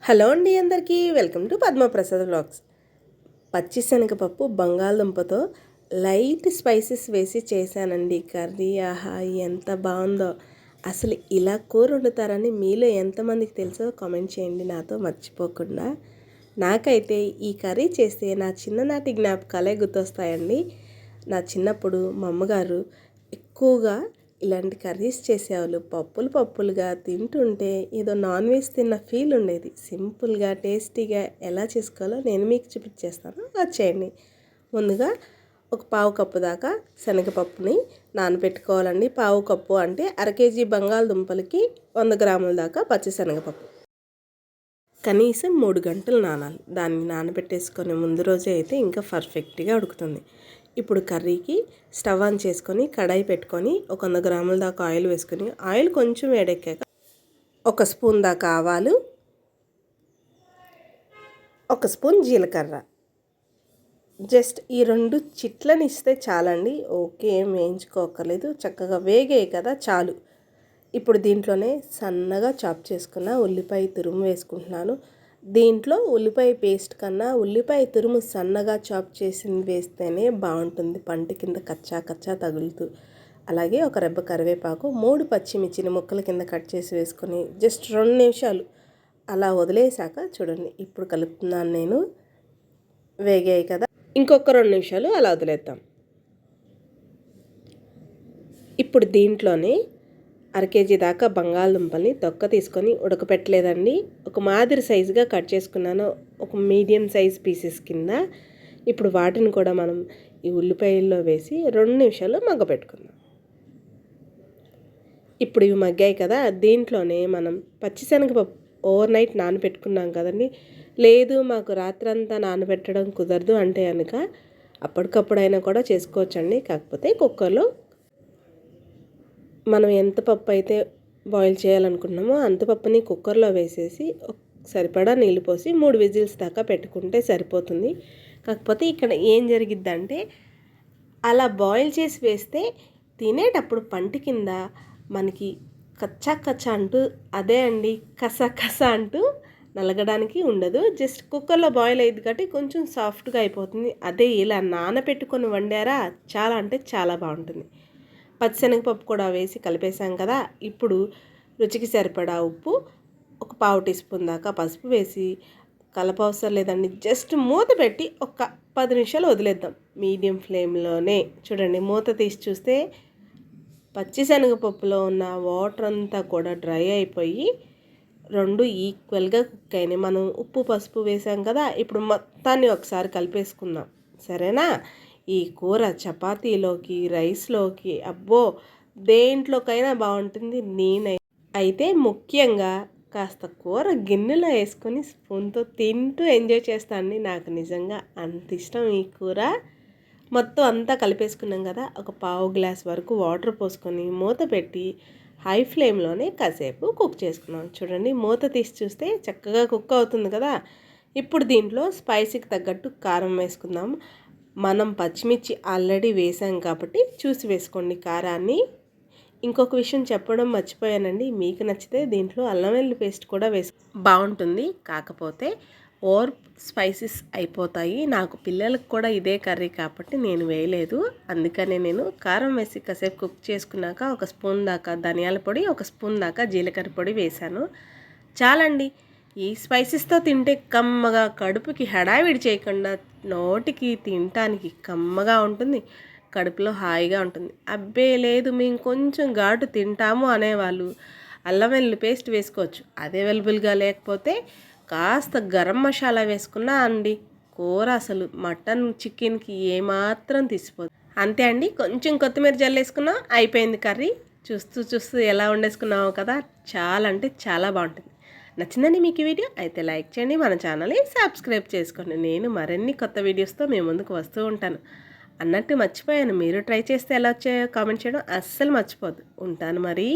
Hello అండి, అందరికీ welcome to Padma Prasad vlogs. పచ్చిశనగపప్పు బంగాళదుంపతో లైట్ స్పైసెస్ వేసి చేశానండి కర్రీ. ఆహా, ఎంత బాగుందో! అసలు ఇలా కూర వండుతారని మీలో ఎంతమందికి తెలుసో కామెంట్ చేయండి నాతో మర్చిపోకుండా. నాకైతే ఈ కర్రీ చేస్తే నా చిన్ననాటి జ్ఞాపకాలే గుర్తొస్తాయండి. నా చిన్నప్పుడు మా అమ్మగారు ఎక్కువగా ఇలాంటి కర్రీస్ చేసేవాళ్ళు. పప్పులుగా తింటుంటే ఏదో నాన్ వెజ్ తిన్న ఫీల్ ఉండేది. సింపుల్గా టేస్టీగా ఎలా చేసుకోవాలో నేను మీకు చూపించేస్తాను, వచ్చేయండి. ముందుగా ఒక పావు కప్పు దాకా శనగపప్పుని నానబెట్టుకోవాలండి. పావు కప్పు అంటే అర కేజీ బంగాళదుంపలకి 100 గ్రాముల దాకా పచ్చిశనగపప్పు. కనీసం 3 గంటలు నానాలి. దాన్ని నానబెట్టేసుకొని ముందు రోజే అయితే ఇంకా పర్ఫెక్ట్గా ఉడుకుతుంది. ఇప్పుడు కర్రీకి స్టవ్ ఆన్ చేసుకొని కడాయి పెట్టుకొని ఒక 100 గ్రాముల దాకా ఆయిల్ వేసుకొని, ఆయిల్ కొంచెం వేడెక్కాక 1 స్పూన్ దాకా ఆవాలు, 1 స్పూన్ జీలకర్ర, జస్ట్ ఈ 2 చిట్లని ఇస్తే చాలండి. ఓకే, ఏం వేయించుకోకర్లేదు, చక్కగా వేగాయి కదా, చాలు. ఇప్పుడు దీంట్లోనే సన్నగా చాప్ చేసుకున్న ఉల్లిపాయ తురుము వేసుకుంటున్నాను. దీంట్లో ఉల్లిపాయ పేస్ట్ కన్నా ఉల్లిపాయ తురుము సన్నగా చాప్ చేసింది వేస్తేనే బాగుంటుంది, పంట కింద కచ్చా తగులుతూ. అలాగే ఒక రెబ్బ కరివేపాకు, 3 పచ్చిమిర్చిని ముక్కల కింద కట్ చేసి వేసుకొని జస్ట్ 2 నిమిషాలు అలా వదిలేసాక చూడండి, ఇప్పుడు కలుపుతున్నాను నేను. వేగాయి కదా, ఇంకొక 2 నిమిషాలు అలా వదిలేద్దాం. ఇప్పుడు దీంట్లోనే అర కేజీ దాకా బంగాళదుంపల్ని తొక్క తీసుకొని ఉడకపెట్టలేదండి, ఒక మాదిరి సైజుగా కట్ చేసుకున్నాను, ఒక మీడియం సైజ్ పీసెస్ కింద. ఇప్పుడు వాటిని కూడా మనం ఈ ఉల్లిపాయల్లో వేసి 2 నిమిషాలు మగ్గపెట్టుకుందాం. ఇప్పుడు ఇవి మగ్గాయి కదా, దీంట్లోనే మనం పచ్చిశనగపప్పు ఓవర్ నైట్ నానబెట్టుకున్నాం కదండి. లేదు మాకు రాత్రంతా నానబెట్టడం కుదరదు అంటే కనుక అప్పటికప్పుడైనా కూడా చేసుకోవచ్చండి. కాకపోతే కుక్కర్లో మనం ఎంత పప్పు అయితే బాయిల్ చేయాలనుకున్నామో అంత పప్పుని కుక్కర్లో వేసేసి సరిపడా నీళ్ళు పోసి 3 విజిల్స్ దాకా పెట్టుకుంటే సరిపోతుంది. కాకపోతే ఇక్కడ ఏం జరిగిద్దంటే, అలా బాయిల్ చేసి వేస్తే తినేటప్పుడు పంట కింద మనకి కచ్చా అంటూ, అదే అండి కస అంటూ నలగడానికి ఉండదు. జస్ట్ కుక్కర్లో బాయిల్ అయ్యింది కాబట్టి కొంచెం సాఫ్ట్గా అయిపోతుంది. అదే ఇలా నానబెట్టుకొని వండారా, చాలా అంటే చాలా బాగుంటుంది. పచ్చిశనగపప్పు కూడా వేసి కలిపేసాం కదా, ఇప్పుడు రుచికి సరిపడా ఉప్పు, ఒక పావు టీ స్పూన్ దాకా పసుపు వేసి కలపవసరం లేదండి. జస్ట్ మూత పెట్టి ఒక 10 నిమిషాలు వదిలేద్దాం మీడియం ఫ్లేమ్లోనే. చూడండి, మూత తీసి చూస్తే పచ్చిశనగపప్పులో ఉన్న వాటర్ అంతా కూడా డ్రై అయిపోయి 2 ఈక్వల్గా కుక్ అయినాయి. మనం ఉప్పు పసుపు వేసాం కదా, ఇప్పుడు మొత్తాన్ని ఒకసారి కలిపేసుకుందాం, సరేనా? ఈ కూర చపాతీలోకి, రైస్లోకి, అబ్బో దేంట్లోకైనా బాగుంటుంది. అయితే ముఖ్యంగా కాస్త కూర గిన్నెలో వేసుకొని స్పూన్తో తింటూ ఎంజాయ్ చేస్తాను. నాకు నిజంగా అంత ఇష్టం ఈ కూర. మొత్తం అంతా కలిపేసుకున్నాం కదా, ఒక పావు గ్లాస్ వరకు వాటర్ పోసుకొని మూత పెట్టి హై ఫ్లేమ్లోనే కాసేపు కుక్ చేసుకున్నాం. చూడండి, మూత తీసి చూస్తే చక్కగా కుక్ అవుతుంది కదా. ఇప్పుడు దీంట్లో స్పైసీకి తగ్గట్టు కారం వేసుకుందాం. మనం పచ్చిమిర్చి ఆల్రెడీ వేసాం కాబట్టి చూసి వేసుకోండి కారాన్ని. ఇంకొక విషయం చెప్పడం మర్చిపోయానండి, మీకు నచ్చితే దీంట్లో అల్లం వెల్లుల్లి పేస్ట్ కూడా బాగుంటుంది. కాకపోతే ఓవర్ స్పైసెస్ అయిపోతాయి. నాకు పిల్లలకు కూడా ఇదే కర్రీ కాబట్టి నేను వేయలేదు. అందుకనే నేను కారం వేసి కాసేపు కుక్ చేసుకున్నాక 1 స్పూన్ దాకా ధనియాల పొడి, 1 స్పూన్ దాకా జీలకర్ర పొడి వేశాను. చాలండి. ఈ స్పైసెస్తో తింటే కమ్మగా, కడుపుకి హడావిడి చేయకుండా నోటికి తినటానికి కమ్మగా ఉంటుంది, కడుపులో హాయిగా ఉంటుంది. అబ్బే లేదు మేము కొంచెం ఘాటు తింటాము అనేవాళ్ళు అల్లం వెల్లుల్లి పేస్ట్ వేసుకోవచ్చు. అదే అవైలబుల్గా లేకపోతే కాస్త గరం మసాలా వేసుకున్నా అండి, కూర అసలు మటన్ చికెన్కి ఏమాత్రం తీసిపోదు. అంతే అండి, కొంచెం కొత్తిమీర జల్లేసుకున్నాం, అయిపోయింది కర్రీ. చూస్తూ ఎలా వండేసుకున్నామో కదా, చాలా అంటే చాలా బాగుంటుంది. నచ్చిందండి మీకు ఈ వీడియో? అయితే లైక్ చేయండి, మన ఛానల్ని సబ్స్క్రైబ్ చేసుకోండి. నేను మరిన్ని కొత్త వీడియోస్తో మీ ముందుకు వస్తూ ఉంటాను. అన్నట్టు మర్చిపోయాను, మీరు ట్రై చేస్తే ఎలా వచ్చాయో కామెంట్ చేయడం అస్సలు మర్చిపోద్దు. ఉంటాను మరి.